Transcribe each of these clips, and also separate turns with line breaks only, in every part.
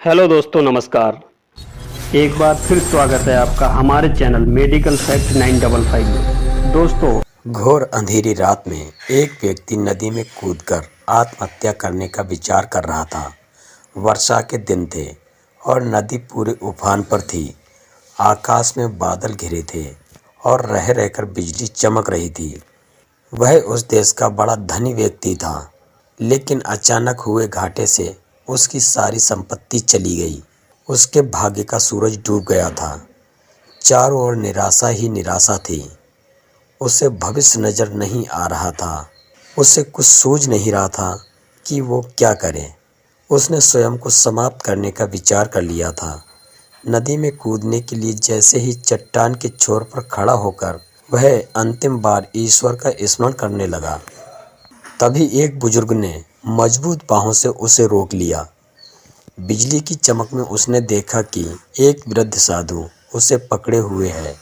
Hello दोस्तों, नमस्कार। एक बार फिर स्वागत है आपका हमारे चैनल मेडिकल फैक्ट 955 में। दोस्तों,
घोर अंधेरी रात में एक व्यक्ति नदी में कूदकर आत्महत्या करने का विचार कर रहा था। वर्षा के दिन थे और नदी पूरे उफान पर थी। आकाश में बादल घिरे थे और रह रहकर बिजली चमक रही थी। वह उस देश का बड़ा धनी व्यक्ति था, लेकिन अचानक हुए घाटे से उसकी सारी संपत्ति चली गई। उसके भाग्य का सूरज डूब गया था। चारों ओर निराशा ही निराशा थी। उसे भविष्य नजर नहीं आ रहा था। उसे कुछ सूझ नहीं रहा था कि वो क्या करे। उसने स्वयं को समाप्त करने का विचार कर लिया था। नदी में कूदने के लिए जैसे ही चट्टान के छोर पर खड़ा होकर वह अंतिम बार ईश्वर का स्मरण करने लगा, तभी एक बुजुर्ग ने मजबूत बाहों से उसे रोक लिया। बिजली की चमक में उसने देखा कि एक वृद्ध साधु उसे पकड़े हुए है।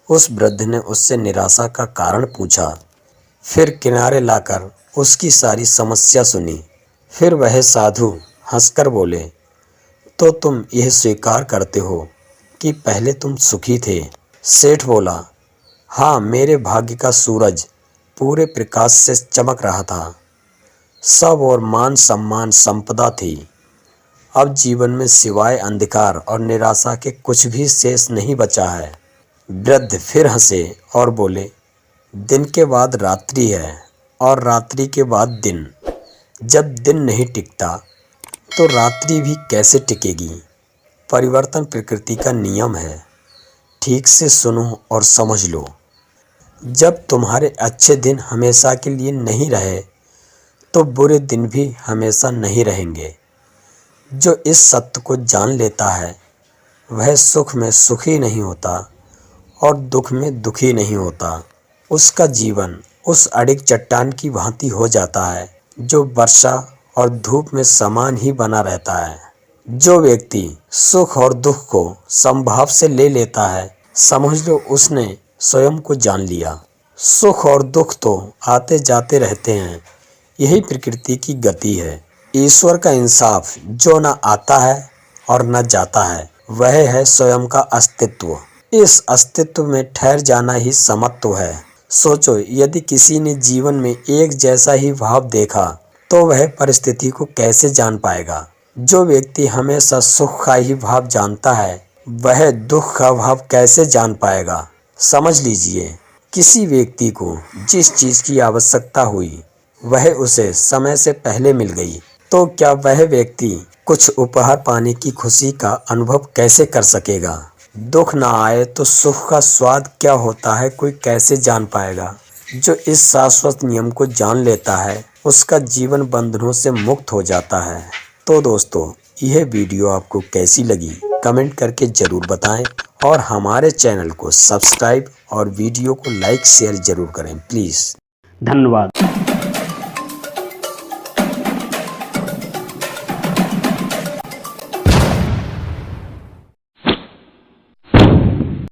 उस वृद्ध ने उससे निराशा का कारण पूछा, फिर किनारे लाकर उसकी सारी समस्या सुनी। फिर वह साधु हंसकर बोले, तो तुम यह स्वीकार करते हो कि पहले तुम सुखी थे? सेठ बोला, हाँ, मेरे भाग्य का सूरज पूरे प्रकाश से चमक रहा था। सब और मान सम्मान संपदा थी। अब जीवन में सिवाय अंधकार और निराशा के कुछ भी शेष नहीं बचा है। वृद्ध फिर हंसे और बोले, दिन के बाद रात्रि है और रात्रि के बाद दिन। जब दिन नहीं टिकता तो रात्रि भी कैसे टिकेगी? परिवर्तन प्रकृति का नियम है। ठीक से सुनो और समझ लो। जब तुम्हारे अच्छे दिन हमेशा के लिए नहीं रहे तो बुरे दिन भी हमेशा नहीं रहेंगे। जो इस सत्य को जान लेता है वह सुख में सुखी नहीं होता और दुख में दुखी नहीं होता। उसका जीवन उस अडिग चट्टान की भांति हो जाता है जो वर्षा और धूप में समान ही बना रहता है। जो व्यक्ति सुख और दुख को समभाव से ले लेता है, समझ लो उसने स्वयं को जान लिया। सुख और दुख तो आते जाते रहते हैं, यही प्रकृति की गति है। ईश्वर का इंसाफ जो न आता है और न जाता है, वह है स्वयं का अस्तित्व। इस अस्तित्व में ठहर जाना ही समत्व है। सोचो, यदि किसी ने जीवन में एक जैसा ही भाव देखा तो वह परिस्थिति को कैसे जान पाएगा? जो व्यक्ति हमेशा सुख का ही भाव जानता है, वह दुख का भाव कैसे जान पाएगा? समझ लीजिए, किसी व्यक्ति को जिस चीज की आवश्यकता हुई वह उसे समय से पहले मिल गई, तो क्या वह व्यक्ति कुछ उपहार पाने की खुशी का अनुभव कैसे कर सकेगा? दुख ना आए तो सुख का स्वाद क्या होता है कोई कैसे जान पाएगा? जो इस शाश्वत नियम को जान लेता है उसका जीवन बंधनों से मुक्त हो जाता है। तो दोस्तों, यह वीडियो आपको कैसी लगी कमेंट करके जरूर बताएं और हमारे चैनल को सब्सक्राइब और वीडियो को लाइक शेयर जरूर करें प्लीज़।
धन्यवाद।